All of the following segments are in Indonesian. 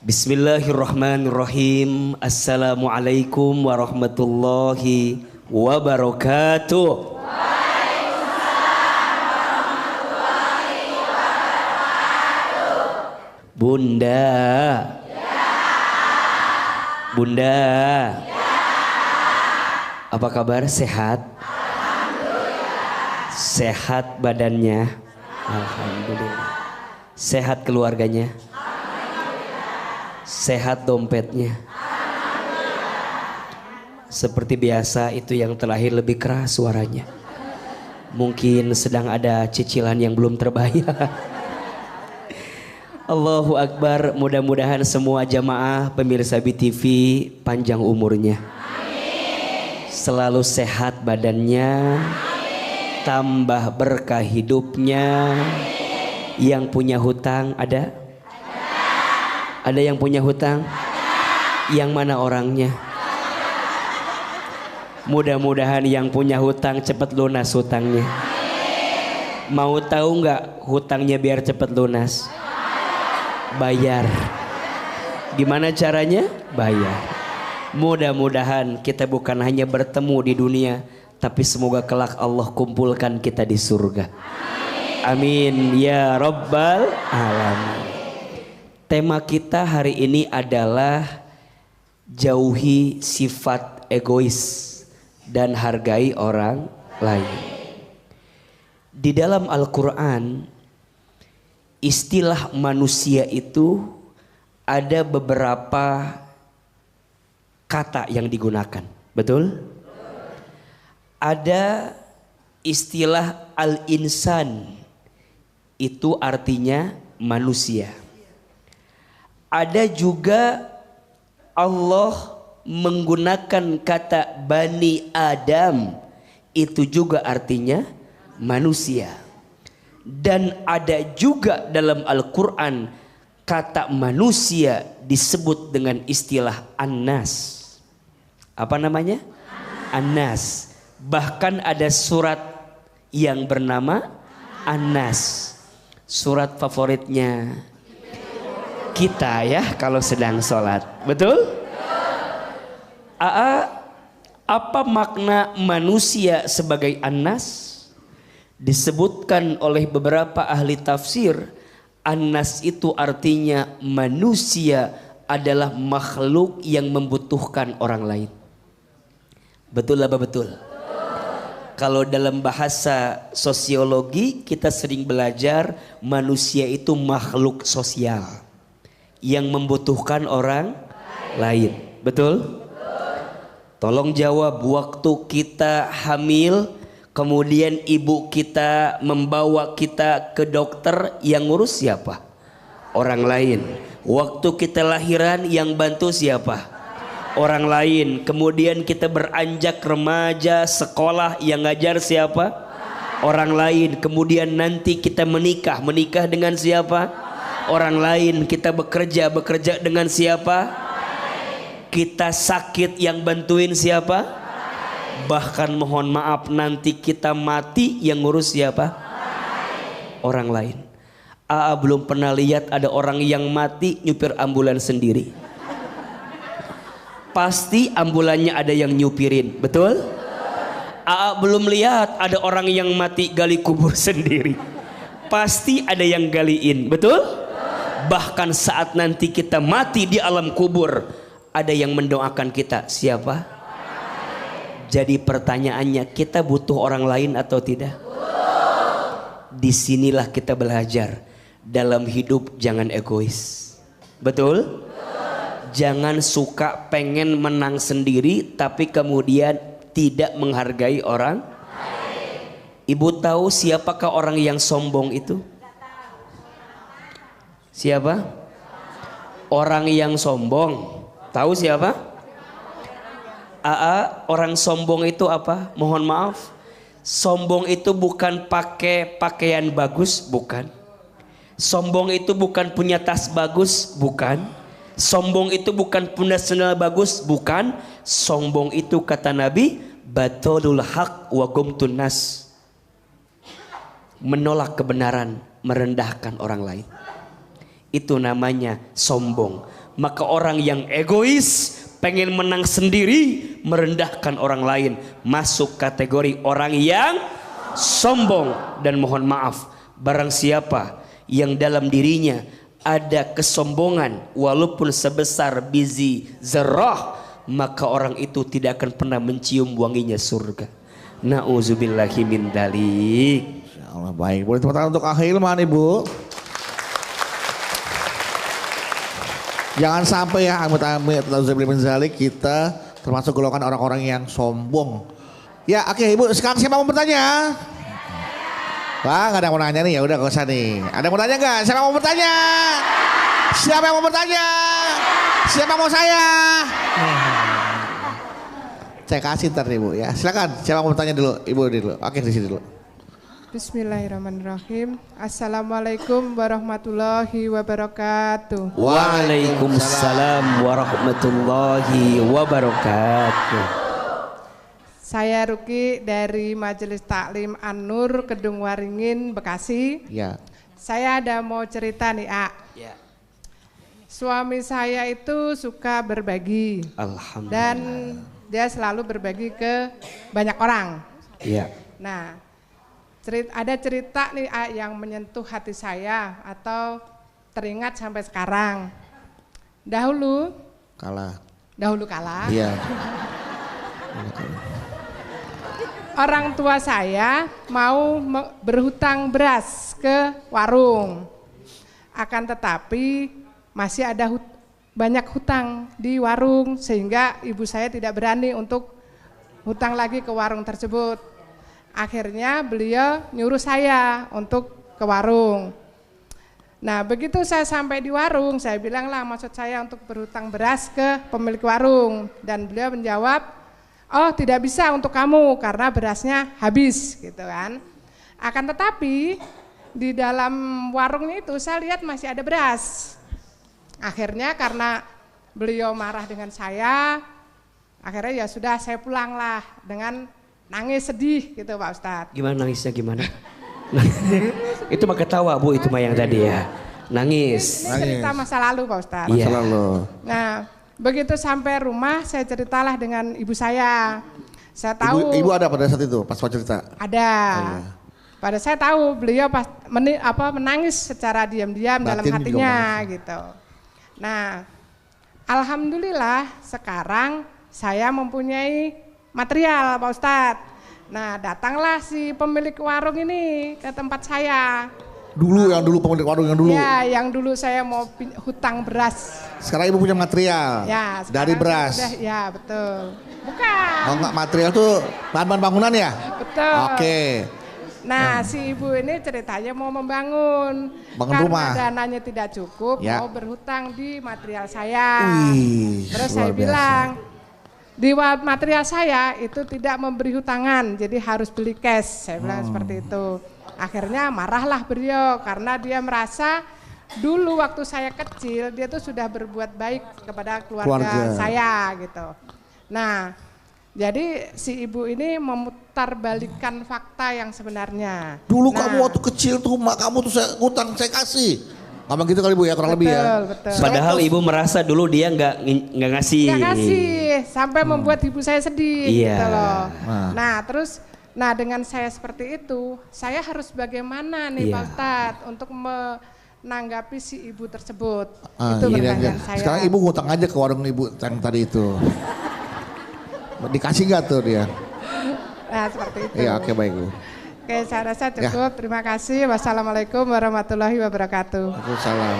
Bismillahirrahmanirrahim. Assalamualaikum warahmatullahi wabarakatuh. Bunda. Bunda. Apa kabar? Sehat? Alhamdulillah. Sehat badannya? Alhamdulillah. Sehat keluarganya? Sehat dompetnya? Seperti biasa itu yang terakhir lebih keras suaranya. Mungkin sedang ada cicilan yang belum terbayar. Allahu Akbar. Mudah-mudahan semua jamaah pemirsa BTV panjang umurnya. Selalu sehat badannya. Tambah berkah hidupnya. Yang punya hutang ada? Ada yang punya hutang? Yang mana orangnya? Mudah-mudahan yang punya hutang cepat lunas hutangnya. Mau tahu nggak hutangnya biar cepat lunas? Bayar. Gimana caranya? Bayar. Mudah-mudahan kita bukan hanya bertemu di dunia, tapi semoga kelak Allah kumpulkan kita di surga. Amin ya Rabbal Alamin. Tema kita hari ini adalah jauhi sifat egois dan hargai orang lain. Di dalam Al-Quran, istilah manusia itu ada beberapa kata yang digunakan. Betul? Ada istilah al-insan, itu artinya manusia. Ada juga Allah menggunakan kata Bani Adam, itu juga artinya manusia. Dan ada juga dalam Al-Quran kata manusia disebut dengan istilah An-Nas. Apa namanya? An-Nas. Bahkan ada surat yang bernama An-Nas. Surat favoritnya kita ya kalau sedang sholat. Betul? Apa makna manusia sebagai An-Nas? Disebutkan oleh beberapa ahli tafsir, An-Nas itu artinya manusia adalah makhluk yang membutuhkan orang lain. Betul apa betul? Kalau dalam bahasa sosiologi kita sering belajar manusia itu makhluk sosial yang membutuhkan orang lain. Betul? Tolong jawab, waktu kita hamil kemudian ibu kita membawa kita ke dokter, yang ngurus siapa? Orang lain. Waktu kita lahiran yang bantu siapa? Orang lain. Kemudian kita beranjak remaja, sekolah, yang ngajar siapa? Orang lain. Kemudian nanti kita menikah dengan siapa? Orang lain. Kita bekerja dengan siapa? Kita sakit, yang bantuin siapa? Bahkan mohon maaf nanti kita mati, yang ngurus siapa? Orang lain. Belum pernah lihat ada orang yang mati nyupir ambulan sendiri. Pasti ambulannya ada yang nyupirin. Betul? Belum lihat ada orang yang mati gali kubur sendiri. Pasti ada yang galiin. Betul? Bahkan saat nanti kita mati di alam kubur, ada yang mendoakan kita. Siapa? Jadi pertanyaannya, kita butuh orang lain atau tidak? Disinilah kita belajar dalam hidup jangan egois. Betul? Jangan suka pengen menang sendiri tapi kemudian tidak menghargai orang. Ibu tahu siapakah orang yang sombong itu? Siapa? Orang yang sombong. Tahu siapa? Orang sombong itu apa? Mohon maaf. Sombong itu bukan pakai pakaian bagus, bukan. Sombong itu bukan punya tas bagus, bukan. Sombong itu bukan punya sendal bagus, bukan. Sombong itu kata Nabi, batulul haq wa gumtun nas. Menolak kebenaran, merendahkan orang lain. Itu namanya sombong. Maka orang yang egois, pengen menang sendiri, merendahkan orang lain, masuk kategori orang yang sombong. Dan mohon maaf, barang siapa yang dalam dirinya ada kesombongan walaupun sebesar biji zarrah, maka orang itu tidak akan pernah mencium wanginya surga. Nauzubillahi min dzalik. Insyaallah. Baik, boleh tepuk tangan untuk Akh Hilman, Ibu. Jangan sampai ya amit-amit min dzalik kita termasuk golongan orang-orang yang sombong. Ya, oke Ibu, sekarang siapa mau bertanya? Wah, nggak ada yang mau nanya nih, ya udah gak usah nih. Ada yang mau tanya nggak? Siapa mau bertanya? Siapa yang mau bertanya? Siapa mau saya? Saya kasih ntar nih Bu ya. Silakan. Siapa mau bertanya dulu? Ibu dulu. Oke, di sini dulu. Bismillahirrahmanirrahim. Assalamualaikum warahmatullahi wabarakatuh. Waalaikumsalam warahmatullahi wabarakatuh. Saya Ruki dari Majelis Taklim An-Nur Kedung Waringin, Bekasi. Ya. Saya ada mau cerita nih, A. Ya. Suami saya itu suka berbagi. Alhamdulillah. Dan dia selalu berbagi ke banyak orang. Iya. Nah, ada cerita nih, A, yang menyentuh hati saya atau teringat sampai sekarang. Dahulu Kalah. Iya. Orang tua saya mau berhutang beras ke warung. Akan tetapi masih ada banyak hutang di warung sehingga ibu saya tidak berani untuk hutang lagi ke warung tersebut. Akhirnya beliau nyuruh saya untuk ke warung. Nah, begitu saya sampai di warung, saya bilanglah maksud saya untuk berhutang beras ke pemilik warung. Dan beliau menjawab, oh tidak bisa untuk kamu karena berasnya habis gitu kan. Akan tetapi di dalam warungnya itu saya lihat masih ada beras. Akhirnya karena beliau marah dengan saya, akhirnya ya sudah saya pulanglah dengan nangis sedih gitu Pak Ustadz. Gimana nangisnya gimana? Itu mah ketawa Bu, itu mah yang tadi ya. Nangis. Ini cerita masa lalu Pak Ustadz. Iya. Masa lalu. Nah, begitu sampai rumah saya ceritalah dengan ibu saya. Saya tahu. Ibu ada pada saat itu pas mau cerita? Ada. Oh, iya. Pada saya tahu beliau pas menangis secara diam-diam dalam hatinya gitu. Nah, alhamdulillah sekarang saya mempunyai material Pak Ustadz. Nah, datanglah si pemilik warung ini ke tempat saya. Yang dulu pemilik warung yang dulu? Ya, yang dulu saya mau hutang beras. Sekarang ibu punya material Ya, dari beras? Sudah, ya betul. Bukan. Oh enggak, material tuh bahan-bahan bangunan ya? Betul. Oke. Nah, si ibu ini ceritanya mau membangun. Bangun rumah. Karena dananya tidak cukup, Ya. mau berhutang di material saya. Wih, Terus luar saya biasa. bilang, di material saya itu tidak memberi hutangan, jadi harus beli cash. Saya bilang seperti itu. Akhirnya marahlah beliau karena dia merasa dulu waktu saya kecil dia tuh sudah berbuat baik kepada keluarga saya gitu. Nah, jadi si ibu ini memutarbalikkan fakta yang sebenarnya. Dulu kamu waktu kecil tuh mak kamu tuh saya utang saya kasih. Ngomong gitu kali Bu ya kurang lebih ya. Betul. Padahal ibu merasa dulu dia nggak ngasih. Nggak ngasih sampai membuat ibu saya sedih Iya. gitu loh. Nah. Terus dengan saya seperti itu, saya harus bagaimana nih Iya. Pak Ustadz untuk menanggapi si ibu tersebut. Ah, Itu gini pertanyaan aja. saya. Sekarang ibu ngutang aja ke warung ibu yang tadi itu. Dikasih nggak tuh dia? Nah, seperti itu. Iya, oke baik Bu. Oke, saya rasa cukup. Terima kasih. Wassalamualaikum warahmatullahi wabarakatuh. Waalaikumsalam.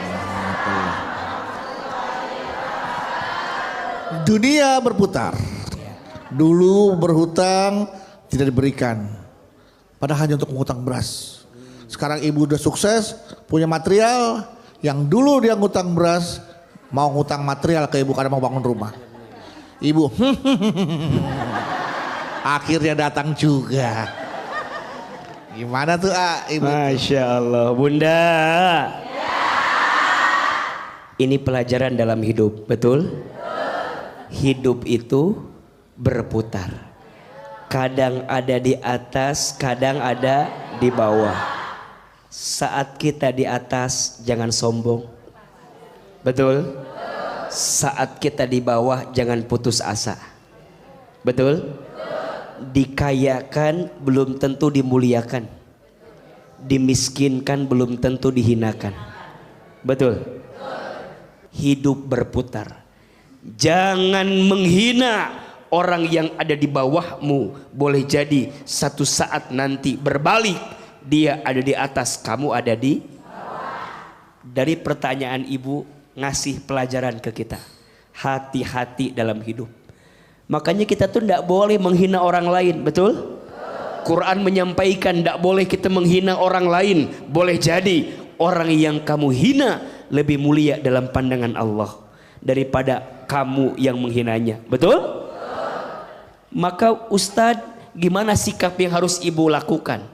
Dunia berputar. Dulu berhutang tidak diberikan. Padahal hanya untuk mengutang beras. Sekarang ibu udah sukses, punya material. Yang dulu dia ngutang beras, mau ngutang material ke ibu karena mau bangun rumah. Ibu, akhirnya datang juga. Gimana tuh ibu? Masya Allah, Bunda. Ini pelajaran dalam hidup, betul? Hidup itu berputar. Kadang ada di atas, kadang ada di bawah. Saat kita di atas, jangan sombong. Betul? Saat kita di bawah jangan putus asa. Betul? Dikayakan belum tentu dimuliakan. Dimiskinkan belum tentu dihinakan. Betul? Hidup berputar. Jangan menghina orang yang ada di bawahmu. Boleh jadi satu saat nanti berbalik, dia ada di atas, kamu ada di bawah. Dari pertanyaan ibu ngasih pelajaran ke kita. Hati-hati dalam hidup. Makanya kita tuh tidak boleh menghina orang lain. Betul? Quran menyampaikan tidak boleh kita menghina orang lain. Boleh jadi orang yang kamu hina lebih mulia dalam pandangan Allah daripada kamu yang menghinanya. Betul? Maka Ustadz, gimana sikap yang harus ibu lakukan?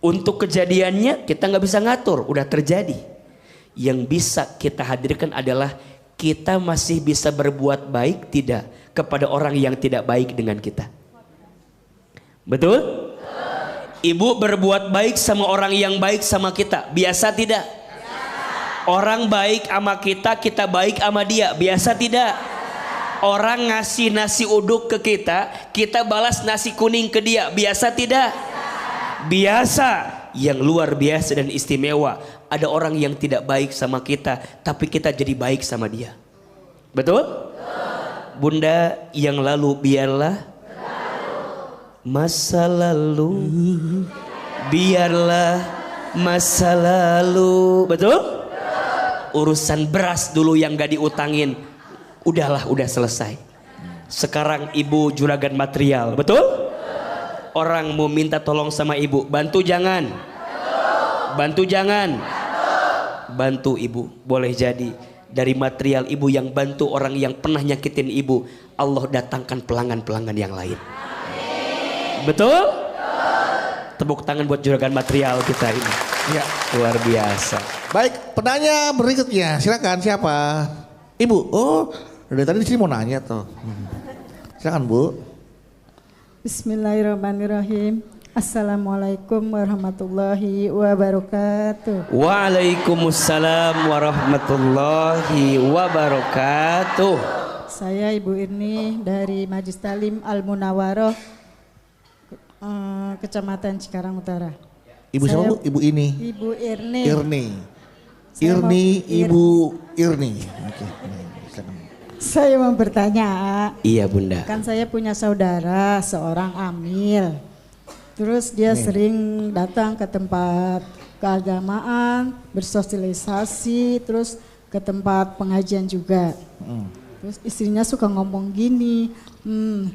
Untuk kejadiannya kita nggak bisa ngatur, udah terjadi. Yang bisa kita hadirkan adalah kita masih bisa berbuat baik tidak kepada orang yang tidak baik dengan kita. Betul? Ibu berbuat baik sama orang yang baik sama kita, biasa tidak? Orang baik sama kita, kita baik sama dia, biasa tidak? Orang ngasih nasi uduk ke kita, kita balas nasi kuning ke dia, biasa tidak? Biasa. Yang luar biasa dan istimewa, ada orang yang tidak baik sama kita, tapi kita jadi baik sama dia. Betul? Bunda, yang lalu biarlah masa lalu, biarlah masa lalu. Betul? Urusan beras dulu yang gak diutangin, udahlah, udah selesai. Sekarang ibu juragan material. Betul? Orang mau minta tolong sama ibu, bantu jangan? Bantu jangan? Bantu ibu. Boleh jadi dari material ibu yang bantu orang yang pernah nyakitin ibu, Allah datangkan pelanggan-pelanggan yang lain. Betul? Tepuk tangan buat juragan material kita ini. Ya. Luar biasa. Baik, penanya berikutnya. Silakan, siapa? Ibu. Oh, dari tadi di sini mau nanya tuh. Silakan, Bu. Bismillahirrahmanirrahim. Assalamualaikum warahmatullahi wabarakatuh. Waalaikumsalam warahmatullahi wabarakatuh. Saya Ibu Irni dari Majlis Talim Al Munawaroh, Kecamatan Cikarang Utara. Ibu siapa, Bu? Ibu ini. Ibu Irni. Irni. Saya Irni, mau- Ibu Irni. Oke. Silakan. Saya mau bertanya, Iya bunda. kan saya punya saudara seorang amil. Terus dia sering datang ke tempat keagamaan, bersosialisasi, terus ke tempat pengajian juga. Terus istrinya suka ngomong gini,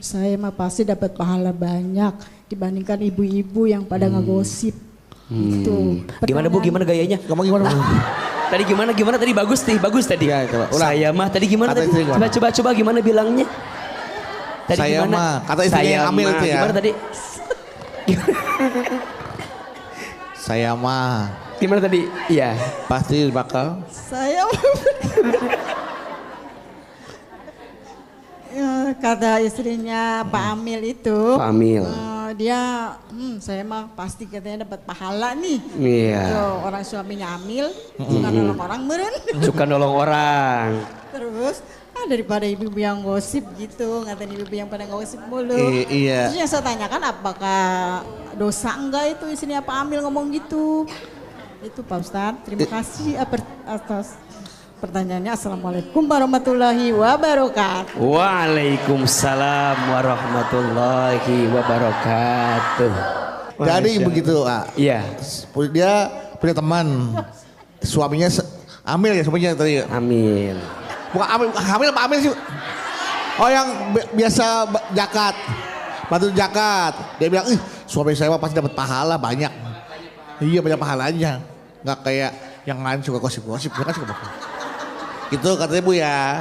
saya mah pasti dapat pahala banyak dibandingkan ibu-ibu yang pada ngegosip. Gitu. Gimana Bu? Gimana gayanya? Ngomong gimana, Bu? Tadi gimana? Tadi bagus tadi. Ya, coba ulang. Saya mah tadi gimana Kata tadi? istri gimana? Coba gimana bilangnya? Tadi Saya gimana? mah, kata istrinya Saya yang hamil mah. itu ya. Gimana tadi? Saya mah Gimana tadi? Iya. pasti bakal Saya Ya, kata istrinya Pak Amil itu, Pak Amil. dia, saya mah pasti katanya dapat pahala nih. Iya. Tuh, orang suaminya Amil, suka nolong orang meren. Suka nolong orang. Terus daripada ibu-ibu yang gosip gitu, ngatain ibu-ibu yang pada gosip mulu. Iya. Terus yang saya tanyakan apakah dosa enggak itu istrinya Pak Amil ngomong gitu. Itu Pak Ustadz, terima kasih atas pertanyaannya. Assalamualaikum warahmatullahi wabarakatuh. Waalaikumsalam warahmatullahi wabarakatuh. Jadi Masya begitu, Iya. dia punya teman, suaminya Amil ya suaminya tadi. Amin. Bukan Amil apa Amil sih? Oh yang biasa zakat, bantu zakat. Dia bilang, suami saya mah pasti dapat pahala banyak. Iya banyak pahalanya, nggak kayak yang lain suka gosip-gosip. Dia kan suka gitu katanya Bu ya.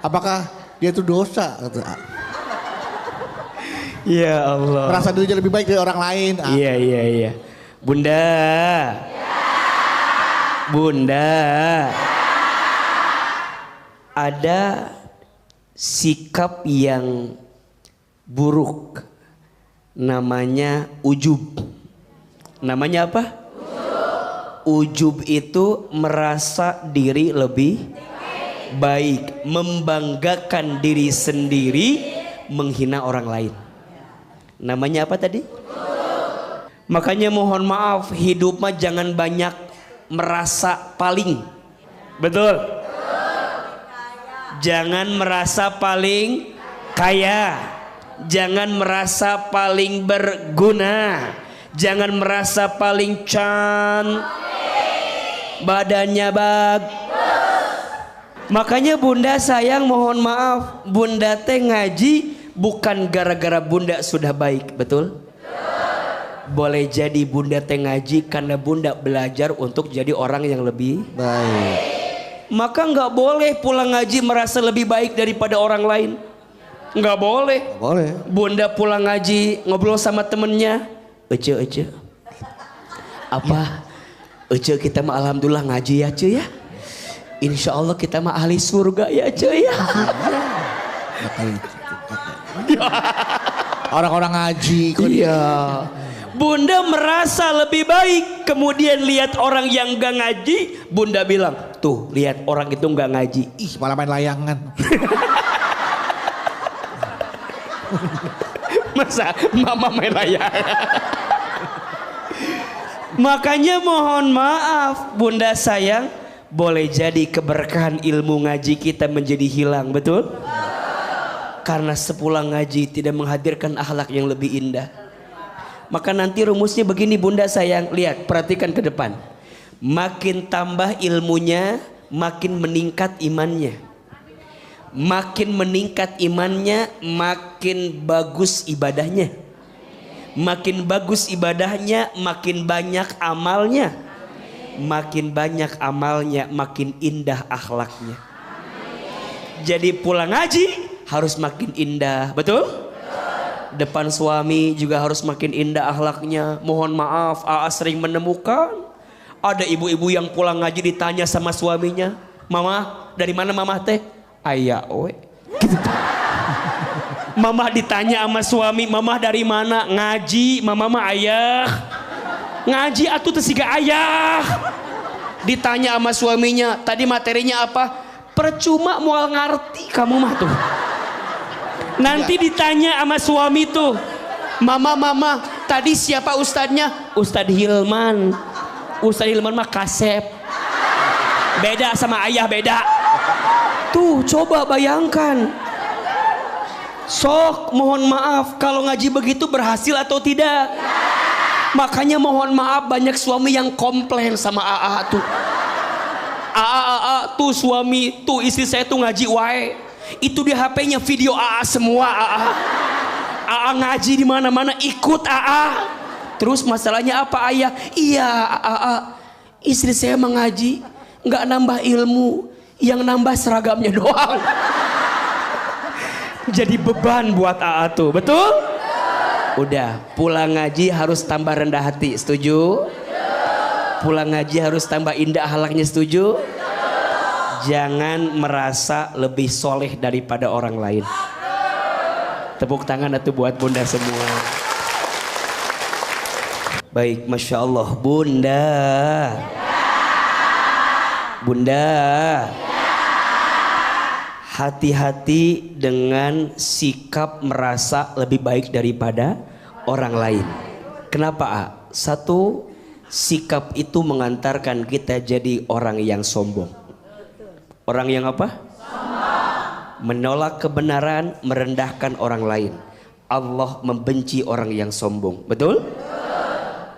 Apakah dia itu dosa? Kata. Ya Allah. Merasa dirinya lebih baik dari orang lain. Iya. Bunda. Bunda. Ada sikap yang buruk. Namanya ujub. Namanya apa? Ujub itu merasa diri lebih baik, membanggakan diri sendiri, menghina orang lain. Namanya apa tadi? Makanya mohon maaf, hidup mah jangan banyak merasa paling. Betul? Jangan merasa paling kaya. Jangan merasa paling berguna. Jangan merasa paling badannya Makanya bunda sayang, mohon maaf, bunda teh ngaji bukan gara-gara bunda sudah baik. Betul? Boleh jadi bunda teh ngaji karena bunda belajar untuk jadi orang yang lebih Baik. Maka nggak boleh pulang ngaji merasa lebih baik daripada orang lain. Nggak boleh. Boleh. Bunda pulang ngaji ngobrol sama temennya, Ece, apa? Ece, kita mah alhamdulillah ngaji ya cuy ya. Insya Allah kita mah ahli surga ya cuy ya. Orang-orang ngaji. Iya. Bunda merasa lebih baik, kemudian lihat orang yang gak ngaji, bunda bilang, tuh lihat orang itu gak ngaji. Ih, malah main layangan. Masa mama main layangan? Makanya mohon maaf, bunda sayang, boleh jadi keberkahan ilmu ngaji kita menjadi hilang, betul? Karena sepulang ngaji tidak menghadirkan akhlak yang lebih indah. Maka nanti rumusnya begini bunda sayang, lihat, perhatikan ke depan. Makin tambah ilmunya, makin meningkat imannya. Makin meningkat imannya, makin bagus ibadahnya. Makin bagus ibadahnya, makin banyak amalnya. Makin banyak amalnya, makin indah akhlaknya. Jadi pulang ngaji harus makin indah, betul? Depan suami juga harus makin indah akhlaknya. Mohon maaf, Aa sering menemukan ada ibu-ibu yang pulang ngaji ditanya sama suaminya, mama dari mana mama teh? Ayah we. Mama ditanya sama suami, mama dari mana? Ngaji, mama mah ayah. Ngaji atuh teu siga ayah. Ditanya sama suaminya, tadi materinya apa? Percuma moal ngarti kamu mah tuh. Nanti ditanya sama suami tuh, mama, tadi siapa ustadznya? Ustadz Hilman. Ustadz Hilman mah kasep. Beda sama ayah, beda. Tuh coba bayangkan. Sok mohon maaf, kalau ngaji begitu berhasil atau tidak? Makanya mohon maaf banyak suami yang komplain sama AA tuh. AA tuh suami, tuh istri saya tuh ngaji wae. Itu di HP-nya video AA semua. AA ngaji di mana-mana ikut AA. Terus masalahnya apa ayah? Iya AA, istri saya mengaji nggak nambah ilmu, yang nambah seragamnya doang. Jadi beban buat AA tuh, betul? Udah pulang ngaji harus tambah rendah hati, setuju? Pulang ngaji harus tambah indah akhlaknya, setuju? Jangan merasa lebih soleh daripada orang lain. Tepuk tangan atuh buat bunda semua. Baik, masya Allah, bunda. Bunda, hati-hati dengan sikap merasa lebih baik daripada orang lain. Kenapa? A? Satu, sikap itu mengantarkan kita jadi orang yang sombong. Orang yang apa? Menolak kebenaran, merendahkan orang lain. Allah membenci orang yang sombong. Betul?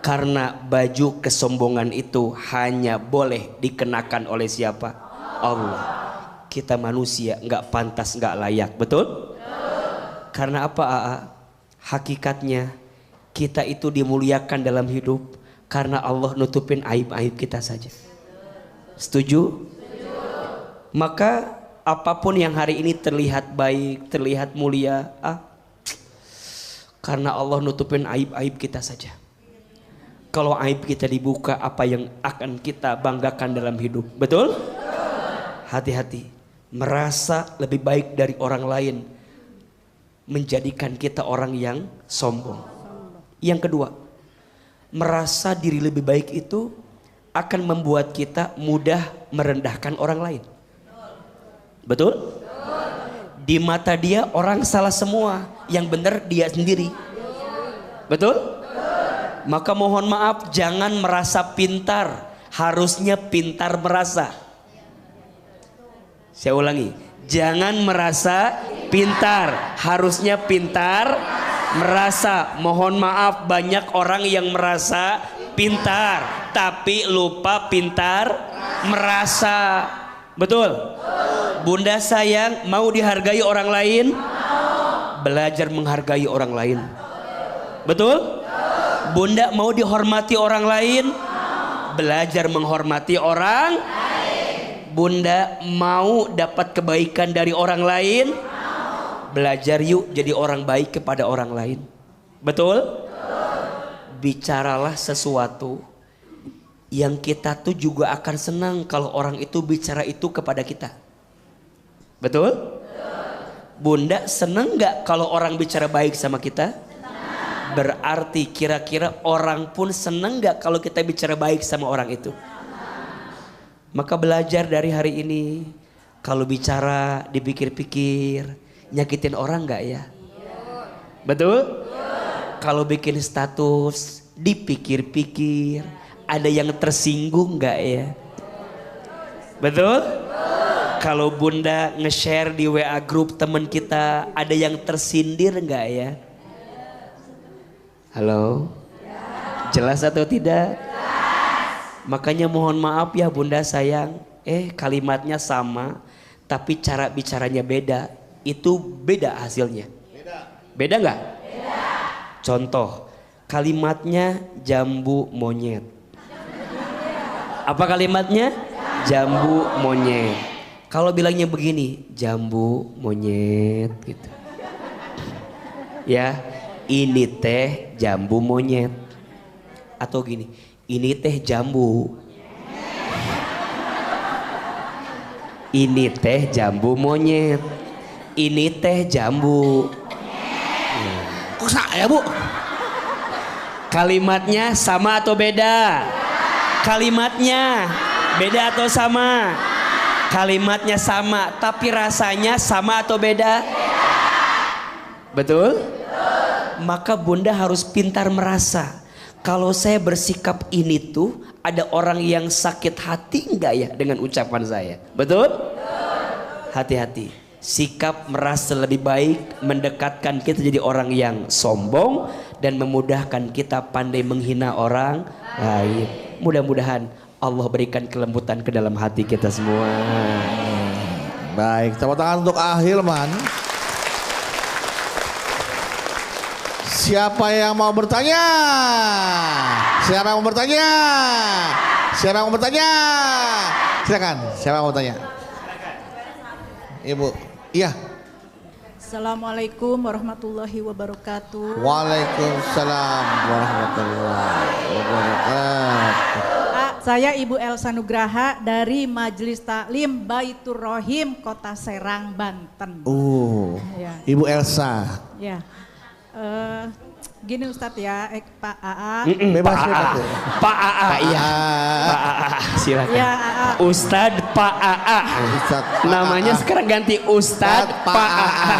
Karena baju kesombongan itu hanya boleh dikenakan oleh siapa? Allah. Kita manusia nggak pantas, nggak layak. Betul? Karena apa? AA? Hakikatnya kita itu dimuliakan dalam hidup karena Allah nutupin aib-aib kita saja. Setuju? Maka apapun yang hari ini terlihat baik, terlihat mulia, karena Allah nutupin aib-aib kita saja. Kalau aib kita dibuka, apa yang akan kita banggakan dalam hidup? Betul? Hati-hati, merasa lebih baik dari orang lain menjadikan kita orang yang sombong. Yang kedua, merasa diri lebih baik itu akan membuat kita mudah merendahkan orang lain. Betul? Di mata dia orang salah semua, yang benar dia sendiri. Betul? Maka mohon maaf, jangan merasa pintar, harusnya pintar merasa. Saya ulangi, jangan merasa pintar, harusnya pintar merasa. Mohon maaf, banyak orang yang merasa pintar tapi lupa pintar merasa. Betul? Bunda sayang, mau dihargai orang lain? Belajar menghargai orang lain. Betul? Bunda mau dihormati orang lain? Belajar menghormati orang lain. Bunda mau dapat kebaikan dari orang lain? Belajar yuk jadi orang baik kepada orang lain. Betul? Bicaralah sesuatu yang kita tuh juga akan senang kalau orang itu bicara itu kepada kita. Betul? Bunda senang gak kalau orang bicara baik sama kita? Berarti kira-kira orang pun senang gak kalau kita bicara baik sama orang itu? Maka belajar dari hari ini, kalau bicara dipikir-pikir, nyakitin orang gak ya? Betul? Kalau bikin status dipikir-pikir, ada yang tersinggung gak ya? Betul? Kalau Bunda nge-share di WA grup teman kita, ada yang tersindir gak ya? Halo? Jelas atau tidak? Makanya mohon maaf ya Bunda sayang, kalimatnya sama tapi cara bicaranya beda, itu beda hasilnya. Beda nggak? Contoh, kalimatnya jambu monyet. Apa kalimatnya? Jambu monyet. Kalau bilangnya begini, jambu monyet gitu. Ya, ini teh jambu monyet. Atau gini, ini teh jambu. Ini teh jambu monyet. Ini teh jambu. Kok saya Bu? Kalimatnya sama atau beda? Kalimatnya beda atau sama? Kalimatnya sama, tapi rasanya sama atau beda? Betul? Maka Bunda harus pintar merasa. Kalau saya bersikap ini tuh, ada orang yang sakit hati enggak ya dengan ucapan saya? Betul? Hati-hati. Sikap merasa lebih baik mendekatkan kita jadi orang yang sombong dan memudahkan kita pandai menghina orang lain. Mudah-mudahan Allah berikan kelembutan ke dalam hati kita semua. Baik, tepuk tangan untuk Ahilman. Siapa yang mau bertanya? Siapa yang mau bertanya? Siapa yang mau bertanya? Silakan, siapa yang mau bertanya? Ibu, iya. Assalamualaikum warahmatullahi wabarakatuh. Waalaikumsalam warahmatullahi wabarakatuh. Saya Ibu Elsa Nugraha dari Majelis Taklim Baitur Rohim Kota Serang, Banten. Ya. Ibu Elsa. Ya. Gini Ustadz ya, Pak AA. Bebas, bebas. Pak AA, iya. Pak AA, silakan. Ya, AA. Ustadz Pak AA. Ustadz Pak Namanya AA. sekarang ganti Ustadz Pak AA.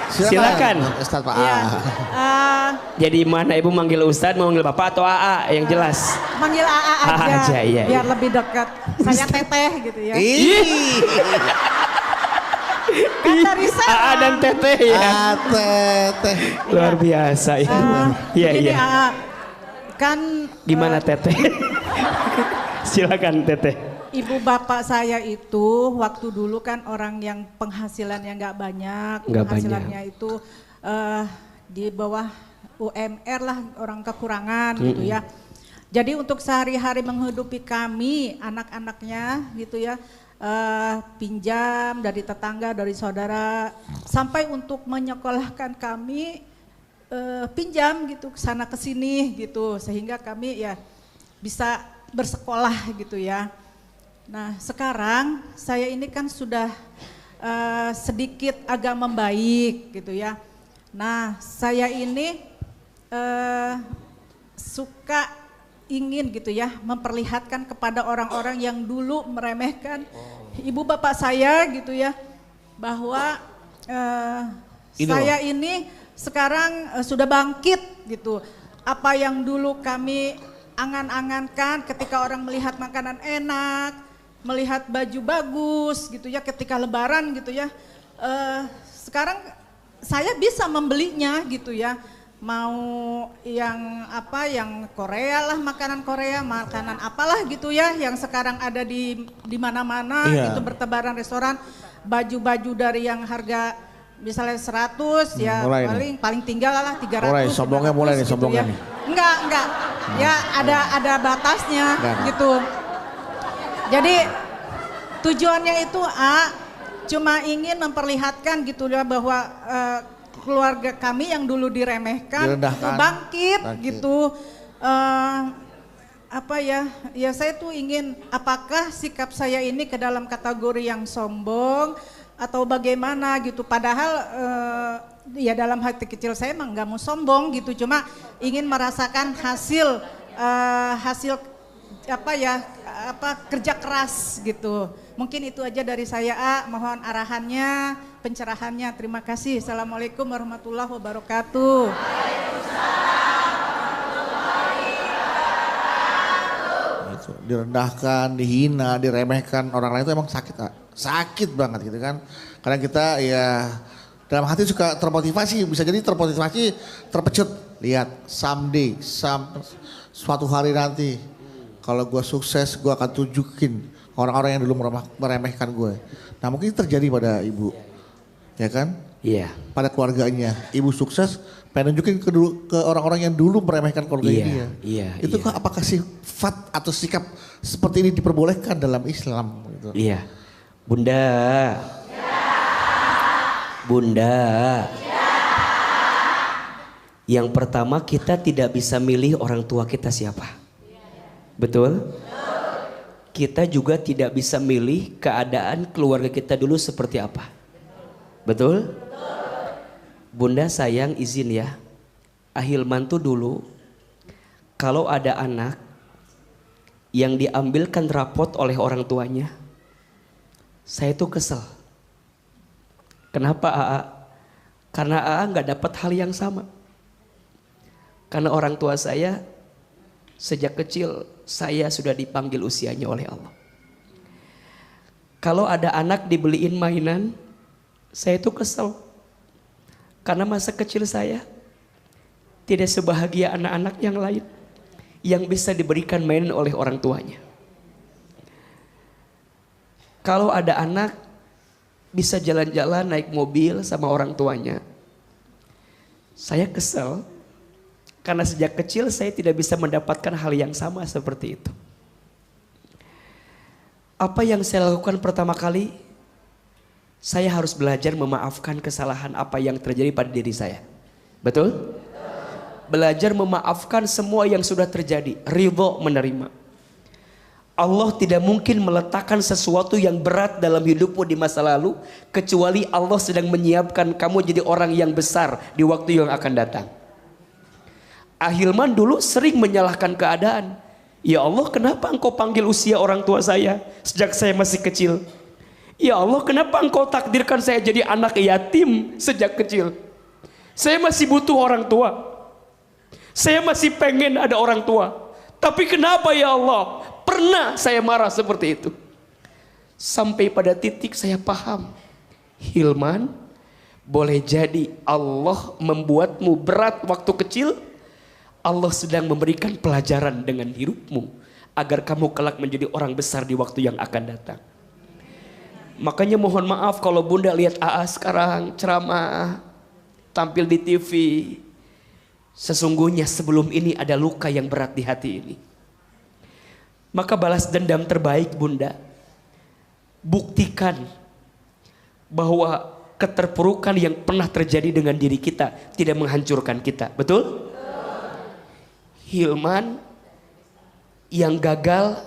Silakan. Ustadz Pak Ya, AA. Jadi mana Ibu manggil Ustadz, mau manggil Bapak atau AA yang jelas? manggil AA aja, aja, iya, biar iya. lebih dekat. Saya Teteh gitu ya. Kan dari Serang. AA dan Teteh ya. Teteh. Luar biasa ya. Iya, Gini iya. AA, kan Gimana Teteh? Silakan Teteh. ibu bapak saya itu waktu dulu kan orang yang penghasilannya nggak banyak, Nggak penghasilannya itu di bawah UMR lah, orang kekurangan gitu ya. Jadi untuk sehari-hari menghidupi kami anak-anaknya gitu ya, pinjam dari tetangga, dari saudara, sampai untuk menyekolahkan kami pinjam gitu kesana kesini gitu, sehingga kami ya bisa bersekolah gitu ya. Nah sekarang saya ini kan sudah sedikit agak membaik gitu ya. Nah saya ini suka ingin gitu ya memperlihatkan kepada orang-orang yang dulu meremehkan ibu bapak saya gitu ya, bahwa saya ini sekarang sudah bangkit gitu. Apa yang dulu kami angan-angankan ketika orang melihat makanan enak, melihat baju bagus gitu ya ketika lebaran gitu ya, sekarang saya bisa membelinya gitu ya. Mau yang apa, yang Korea lah, makanan Korea, makanan apalah gitu ya, yang sekarang ada di mana-mana itu bertebaran restoran, baju-baju dari yang harga misalnya 100 ya paling tinggal lah 300. Mulai sombongnya mulai nih, sombongnya gitu ya. nih. Enggak. Ya ada batasnya gitu. Jadi tujuannya itu cuma ingin memperlihatkan gitu ya bahwa keluarga kami yang dulu diremehkan itu bangkit gitu. Apa ya saya tuh ingin, apakah sikap saya ini ke dalam kategori yang sombong atau bagaimana gitu, padahal ya dalam hati kecil saya emang nggak mau sombong gitu, cuma ingin merasakan hasil kerja keras gitu. Mungkin itu aja dari saya, mohon arahannya, pencerahannya. Terima kasih. Assalamualaikum warahmatullahi wabarakatuh. Gitu. Direndahkan, dihina, diremehkan orang lain itu emang sakit, sakit banget gitu kan. Karena kita ya dalam hati suka termotivasi, bisa jadi termotivasi terpecut. Lihat someday, suatu hari nanti kalau gue sukses, gue akan tunjukin orang-orang yang dulu meremehkan gue. Nah mungkin terjadi pada ibu, ya kan? Iya. Pada keluarganya, ibu sukses, pengen nunjukin ke orang-orang yang dulu meremehkan keluarga dia. Iya. Itu apakah sifat atau sikap seperti ini diperbolehkan dalam Islam? Gitu? Iya. Bunda. Bunda. Yang pertama, kita tidak bisa milih orang tua kita siapa. Betul? Kita juga tidak bisa milih keadaan keluarga kita dulu seperti apa. Betul? Bunda sayang izin ya, Ahilman tuh dulu kalau ada anak yang diambilkan rapot oleh orang tuanya, saya tuh kesel. Kenapa AA? Karena AA nggak dapat hal yang sama. Karena orang tua saya sejak kecil saya sudah dipanggil usianya oleh Allah. Kalau ada anak dibeliin mainan, saya tuh kesel. Karena masa kecil saya tidak sebahagia anak-anak yang lain yang bisa diberikan mainan oleh orang tuanya. Kalau ada anak bisa jalan-jalan naik mobil sama orang tuanya, saya kesel. Karena sejak kecil saya tidak bisa mendapatkan hal yang sama seperti itu. Apa yang saya lakukan pertama kali? Saya harus belajar memaafkan kesalahan apa yang terjadi pada diri saya. Betul? Belajar memaafkan semua yang sudah terjadi. Ridho menerima. Allah tidak mungkin meletakkan sesuatu yang berat dalam hidupmu di masa lalu, kecuali Allah sedang menyiapkan kamu jadi orang yang besar di waktu yang akan datang. Ahilman dulu sering menyalahkan keadaan. Ya Allah, kenapa engkau panggil usia orang tua saya sejak saya masih kecil? Ya Allah, kenapa engkau takdirkan saya jadi anak yatim sejak kecil? Saya masih butuh orang tua. Saya masih pengen ada orang tua. Tapi kenapa ya Allah? Pernah saya marah seperti itu. Sampai pada titik saya paham. Hilman, boleh jadi Allah membuatmu berat waktu kecil. Allah sedang memberikan pelajaran dengan hidupmu agar kamu kelak menjadi orang besar di waktu yang akan datang. Makanya mohon maaf kalau Bunda lihat AA sekarang ceramah, tampil di TV. Sesungguhnya sebelum ini ada luka yang berat di hati ini. Maka balas dendam terbaik Bunda, buktikan bahwa keterpurukan yang pernah terjadi dengan diri kita tidak menghancurkan kita. Betul? Hilman, yang gagal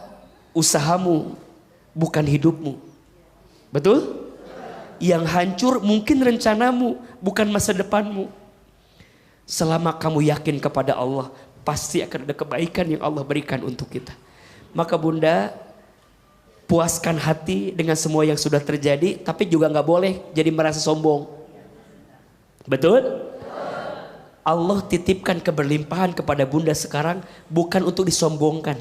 usahamu bukan hidupmu. Betul? Yang hancur mungkin rencanamu bukan masa depanmu. Selama kamu yakin kepada Allah, pasti akan ada kebaikan yang Allah berikan untuk kita. Maka Bunda, puaskan hati dengan semua yang sudah terjadi, tapi juga nggak boleh jadi merasa sombong. Betul? Allah titipkan keberlimpahan kepada Bunda sekarang bukan untuk disombongkan,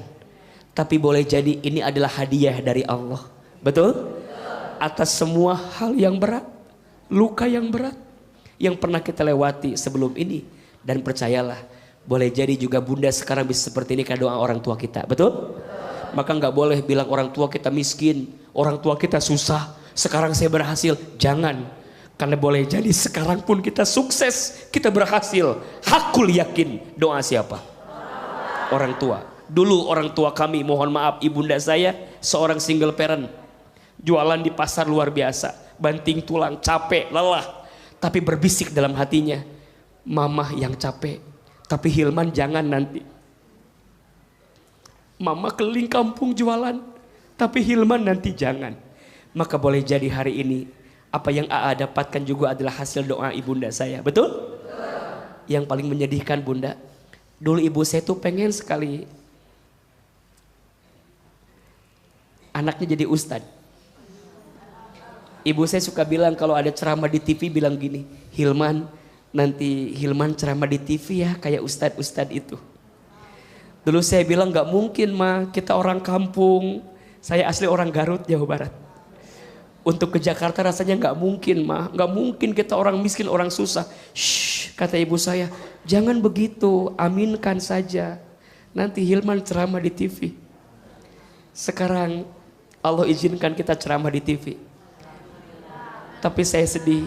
tapi boleh jadi ini adalah hadiah dari Allah. Betul? Atas semua hal yang berat, luka yang berat yang pernah kita lewati sebelum ini. Dan percayalah, boleh jadi juga Bunda sekarang bisa seperti ini karena doa orang tua kita. Betul? Maka nggak boleh bilang orang tua kita miskin, orang tua kita susah, sekarang saya berhasil. Jangan. Karena boleh jadi sekarang pun kita sukses, kita berhasil. Hakul yakin. Doa siapa? Orang tua. Dulu orang tua kami, mohon maaf, ibunda saya seorang single parent, jualan di pasar luar biasa, banting tulang, capek, lelah, tapi berbisik dalam hatinya, mama yang capek, tapi Hilman jangan nanti. Mama keliling kampung jualan, tapi Hilman nanti jangan. Maka boleh jadi hari ini apa yang AA dapatkan juga adalah hasil doa ibunda saya. Betul? Yang paling menyedihkan Bunda, dulu ibu saya tuh pengen sekali anaknya jadi ustadz. Ibu saya suka bilang kalau ada ceramah di TV bilang gini, Hilman, nanti Hilman ceramah di TV ya kayak ustadz-ustadz itu. Dulu saya bilang gak mungkin mah, kita orang kampung, saya asli orang Garut, Jawa Barat. Untuk ke Jakarta rasanya gak mungkin mah, gak mungkin kita orang miskin, orang susah. Shh, kata ibu saya, jangan begitu, aminkan saja. Nanti Hilman ceramah di TV. Sekarang Allah izinkan kita ceramah di TV. Tapi saya sedih,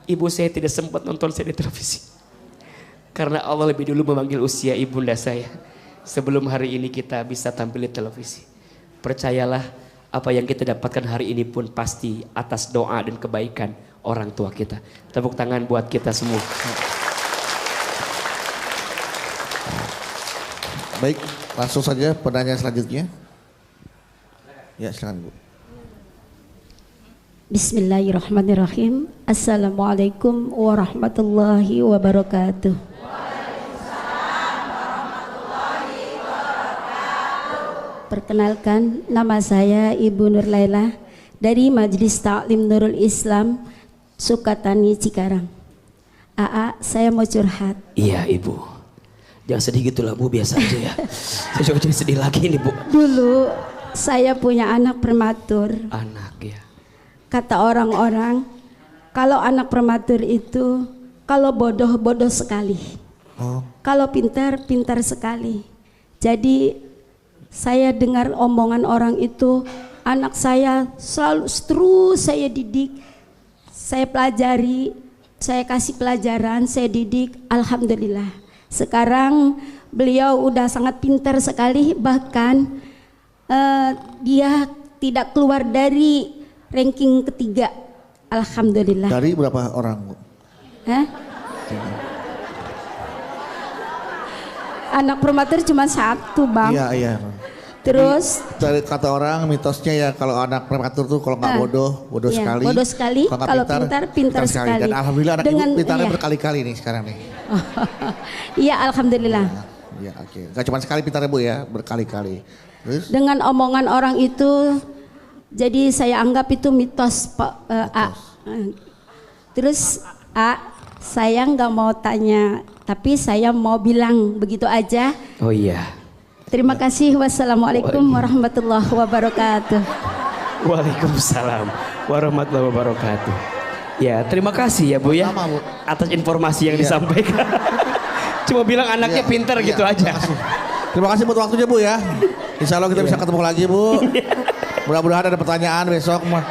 ibu saya tidak sempat nonton saya di televisi. Karena Allah lebih dulu memanggil usia ibunda saya sebelum hari ini kita bisa tampil di televisi. Percayalah, apa yang kita dapatkan hari ini pun pasti atas doa dan kebaikan orang tua kita. Tepuk tangan buat kita semua. Baik, langsung saja pertanyaan selanjutnya. Ya, silakan Bu. Bismillahirrahmanirrahim. Assalamualaikum warahmatullahi wabarakatuh. Perkenalkan, nama saya Ibu Nur Laila dari Majelis Ta'lim Nurul Islam Sukatani Cikarang. AA, saya mau curhat. Iya Ibu, jangan sedih gitulah Bu, biasa aja ya. Saya juga jadi sedih lagi nih Bu. Dulu saya punya anak prematur. Anak ya. Kata orang-orang, kalau anak prematur itu, kalau bodoh, bodoh sekali. Kalau pintar, pintar sekali. Jadi saya dengar omongan orang itu, anak saya selalu terus saya didik, saya pelajari, saya kasih pelajaran, saya didik, alhamdulillah. Sekarang beliau udah sangat pintar sekali, bahkan dia tidak keluar dari ranking ketiga, alhamdulillah. Dari berapa orang Bu? Hah? Anak prematur cuma satu Bang. Iya, iya. Terus dari kata orang mitosnya ya kalau anak prematur tuh kalau nggak bodoh, bodoh iya, sekali. bodoh sekali, nggak kalau pintar, pintar sekali. Dan alhamdulillah anak Dengan, ibu pintarnya iya. berkali-kali nih sekarang nih. Iya, alhamdulillah. Iya, oke. Gak cuma sekali pintarnya Bu ya, berkali-kali. Terus? Dengan omongan orang itu, jadi saya anggap itu mitos Pak A. Terus A, saya nggak mau tanya, tapi saya mau bilang begitu aja. Oh iya. Terima kasih. Wassalamualaikum warahmatullahi wabarakatuh. Waalaikumsalam warahmatullahi wabarakatuh. Ya, terima kasih ya Bu ya Sama, Bu. atas informasi yang disampaikan. Cuma bilang anaknya Iya, pinter iya, gitu aja. Terima kasih buat waktunya Bu ya. Insya Allah kita bisa ketemu lagi Bu. Mudah-mudahan ada pertanyaan besok mah.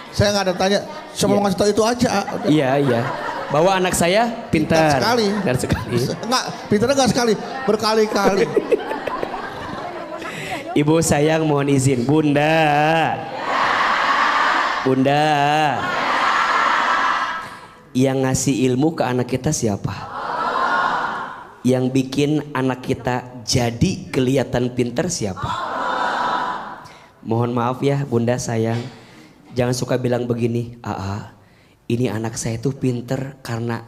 Saya nggak ada tanya, cuma mau ngasih tau itu aja. Iya iya. Bahwa anak saya pintar. sekali. Pintar sekali. Enggak, pintarnya nggak sekali, berkali-kali. Ibu sayang mohon izin, Bunda. Bunda. Yang ngasih ilmu ke anak kita siapa? Yang bikin anak kita jadi kelihatan pintar siapa? Mohon maaf ya Bunda sayang. Jangan suka bilang begini, AA, ini anak saya tuh pinter karena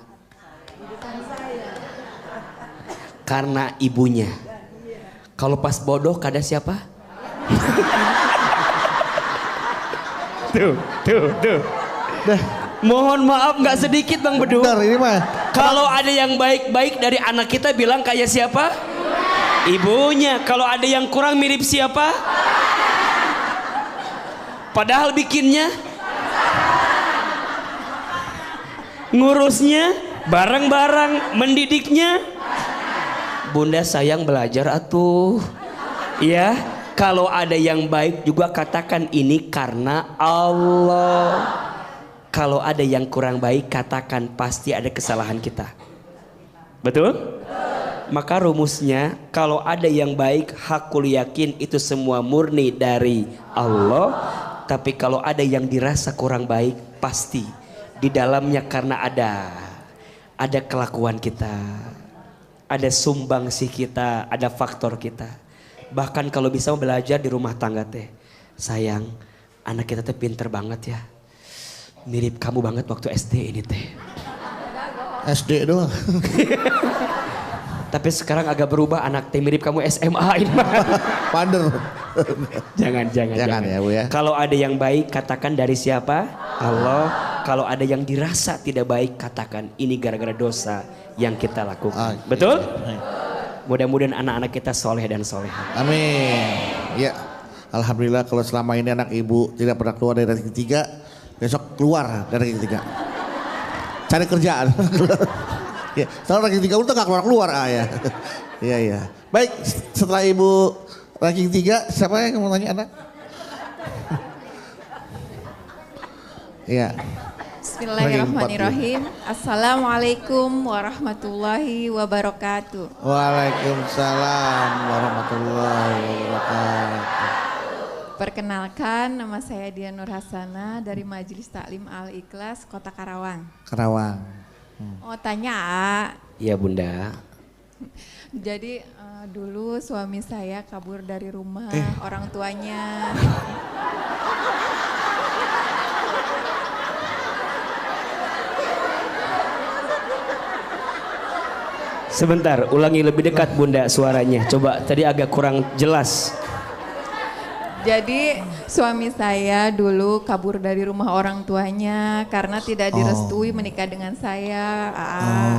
karena ibunya. Kalau pas bodoh kada siapa? tuh. Dah, Mohon maaf nggak sedikit Bang Bedu. benar ini mah. Kalau ada yang baik-baik dari anak kita bilang kayak siapa? Ibunya. Kalau ada yang kurang mirip siapa? Padahal bikinnya, ngurusnya, bareng-bareng, mendidiknya. Bunda sayang belajar atuh. Ya, kalau ada yang baik juga katakan ini karena Allah. Kalau ada yang kurang baik katakan pasti ada kesalahan kita. Betul? Maka rumusnya kalau ada yang baik hakul yakin itu semua murni dari Allah. Tapi kalau ada yang dirasa kurang baik pasti di dalamnya karena ada kelakuan kita, ada sumbangsi kita, ada faktor kita. Bahkan kalau bisa belajar di rumah tangga teh, sayang anak kita teh pinter banget ya, mirip kamu banget waktu SD ini teh. SD doang. Tapi sekarang agak berubah, anak teh mirip kamu SMA ini mah. Pander. Jangan. Jangan ya Bu ya. Kalau ada yang baik katakan dari siapa? Allah. Kalau ada yang dirasa tidak baik katakan ini gara-gara dosa yang kita lakukan. Betul? Mudah-mudahan anak-anak kita soleh dan soleha. Amin. Ya, alhamdulillah kalau selama ini anak ibu tidak pernah keluar dari ranking 3, besok keluar dari ranking 3. Cari kerjaan. Ya, soalnya ranking 3 udah gak keluar ya. Iya. Baik, setelah ibu ranking 3, siapa yang mau tanya anak? Iya. Bismillahirrahmanirrahim. Assalamualaikum warahmatullahi wabarakatuh. Waalaikumsalam warahmatullahi wabarakatuh. Perkenalkan, nama saya Dian Nur Hasanah dari Majelis Taklim Al-Ikhlas Kota Karawang. Karawang. Oh tanya, A. Iya Bunda. Jadi dulu suami saya kabur dari rumah orang tuanya. Sebentar, ulangi lebih dekat Bunda suaranya. Coba tadi agak kurang jelas. Jadi suami saya dulu kabur dari rumah orang tuanya karena tidak direstui menikah dengan saya.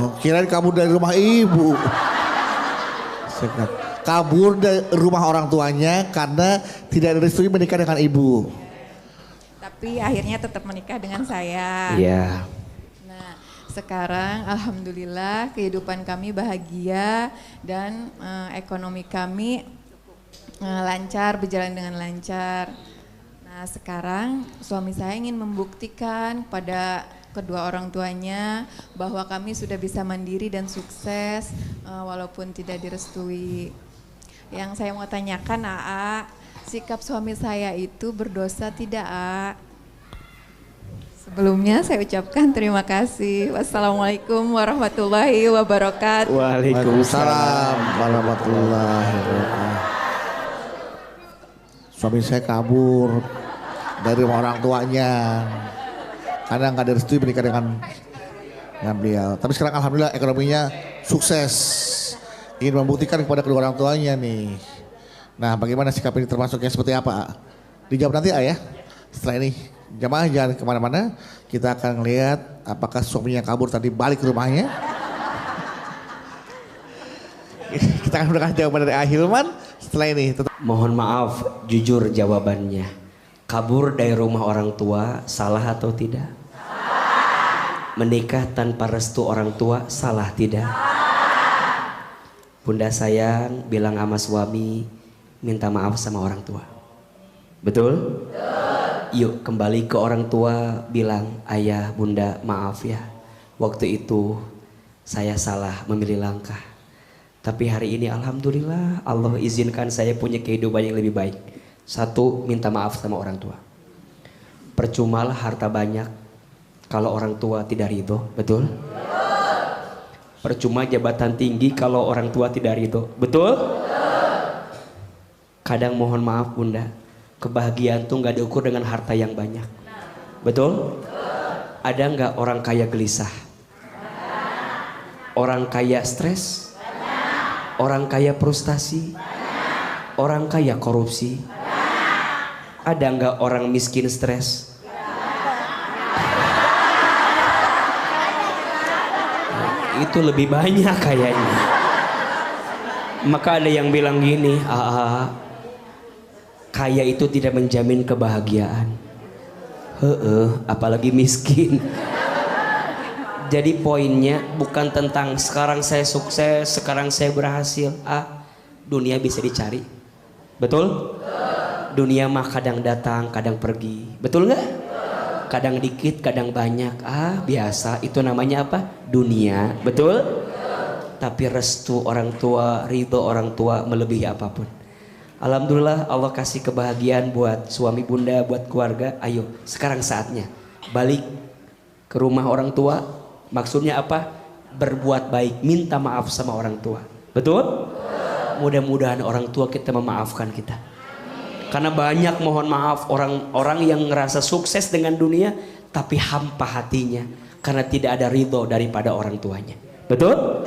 Oh, kirain kabur dari rumah ibu. Kabur dari rumah orang tuanya karena tidak direstui menikah dengan ibu. Tapi akhirnya tetap menikah dengan saya. Iya. Nah, sekarang alhamdulillah kehidupan kami bahagia dan ekonomi kami lancar, berjalan dengan lancar. Nah, sekarang suami saya ingin membuktikan pada kedua orang tuanya bahwa kami sudah bisa mandiri dan sukses walaupun tidak direstui. Yang saya mau tanyakan, A, sikap suami saya itu berdosa tidak, A? Sebelumnya saya ucapkan terima kasih. Wassalamualaikum warahmatullahi wabarakatuh. Waalaikumsalam warahmatullahi wabarakatuh. Suami saya kabur dari rumah orang tuanya karena nggak direstui menikah dengan beliau. Tapi sekarang alhamdulillah ekonominya sukses. Ingin membuktikan kepada kedua orang tuanya nih. Nah, bagaimana sikap ini termasuknya seperti apa? Dijawab nanti ya. Setelah ini jamaah jangan kemana-mana. Kita akan lihat apakah suaminya kabur tadi balik ke rumahnya. Kita akan mendengar jawaban dari Ahilman setelah ini. Mohon maaf, jujur jawabannya. Kabur dari rumah orang tua salah atau tidak? Menikah tanpa restu orang tua salah tidak? Bunda sayang bilang sama suami minta maaf sama orang tua. Betul? Yuk kembali ke orang tua bilang ayah bunda maaf ya. Waktu itu saya salah memilih langkah. Tapi hari ini alhamdulillah Allah izinkan saya punya kehidupan yang lebih baik. Satu, minta maaf sama orang tua. Percumalah harta banyak kalau orang tua tidak ridho, betul? Percuma jabatan tinggi kalau orang tua tidak ridho, betul? Kadang mohon maaf bunda, kebahagiaan tuh nggak diukur dengan harta yang banyak, betul? Ada nggak orang kaya gelisah? Orang kaya stres? Orang kaya frustasi? Orang kaya korupsi? Ada nggak orang miskin stres? Itu lebih banyak kayaknya. Maka ada yang bilang gini, kaya itu tidak menjamin kebahagiaan. Apalagi miskin. Jadi poinnya bukan tentang sekarang saya sukses, sekarang saya berhasil. Dunia bisa dicari. Betul? Dunia mah kadang datang, kadang pergi. Betul nggak? Kadang dikit, kadang banyak. Biasa. Itu namanya apa? Dunia. Betul? Tapi restu orang tua, ridho orang tua melebihi apapun. Alhamdulillah Allah kasih kebahagiaan buat suami bunda, buat keluarga. Ayo, sekarang saatnya balik ke rumah orang tua. Maksudnya apa? Berbuat baik, minta maaf sama orang tua. Betul? Mudah-mudahan orang tua kita memaafkan kita. Karena banyak mohon maaf orang-orang yang ngerasa sukses dengan dunia tapi hampa hatinya karena tidak ada ridho daripada orang tuanya. Betul?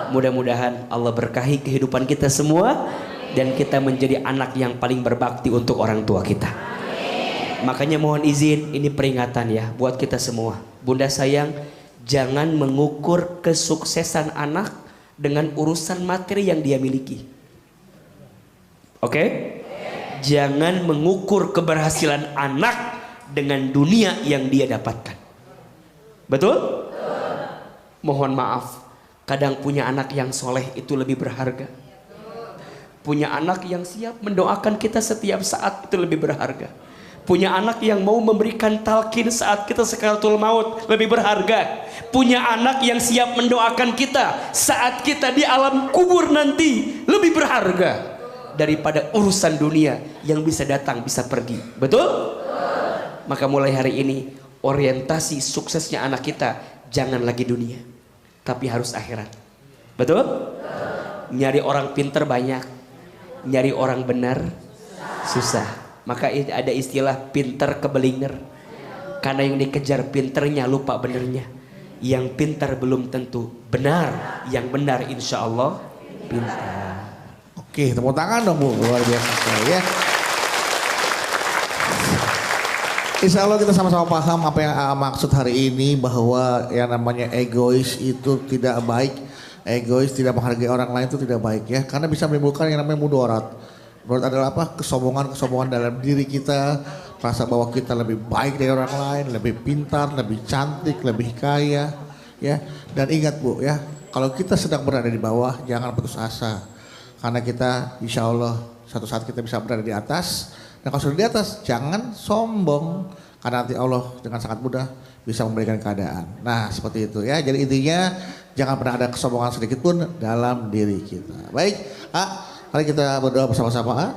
Mudah-mudahan Allah berkahi kehidupan kita semua dan kita menjadi anak yang paling berbakti untuk orang tua kita. Makanya mohon izin, ini peringatan ya buat kita semua. Bunda sayang, jangan mengukur kesuksesan anak dengan urusan materi yang dia miliki. Oke? Jangan mengukur keberhasilan anak dengan dunia yang dia dapatkan. Betul? Mohon maaf, kadang punya anak yang soleh itu lebih berharga. Punya anak yang siap mendoakan kita setiap saat itu lebih berharga. Punya anak yang mau memberikan talqin saat kita sakaratul maut lebih berharga. Punya anak yang siap mendoakan kita saat kita di alam kubur nanti lebih berharga daripada urusan dunia yang bisa datang bisa pergi. Betul? Maka mulai hari ini orientasi suksesnya anak kita jangan lagi dunia, tapi harus akhirat. Betul? Nyari orang pinter banyak, nyari orang benar susah. Maka ada istilah pinter kebelinger. Karena yang dikejar pinternya lupa benernya. Yang pintar belum tentu benar. Yang benar insya Allah pintar. Oke, tepuk tangan dong Bu, luar biasa ya. Insya Allah kita sama-sama paham apa yang maksud hari ini, bahwa yang namanya egois itu tidak baik. Egois tidak menghargai orang lain itu tidak baik ya. Karena bisa menimbulkan yang namanya mudarat. Mudarat adalah apa? Kesombongan dalam diri kita. Rasa bahwa kita lebih baik dari orang lain, lebih pintar, lebih cantik, lebih kaya. Ya. Dan ingat Bu ya, kalau kita sedang berada di bawah jangan putus asa. Karena kita insya Allah suatu saat kita bisa berada di atas. Dan kalau sudah di atas jangan sombong. Karena nanti Allah dengan sangat mudah bisa memberikan keadaan. Nah seperti itu ya. Jadi intinya jangan pernah ada kesombongan sedikit pun dalam diri kita. Baik, mari kita berdoa bersama-sama.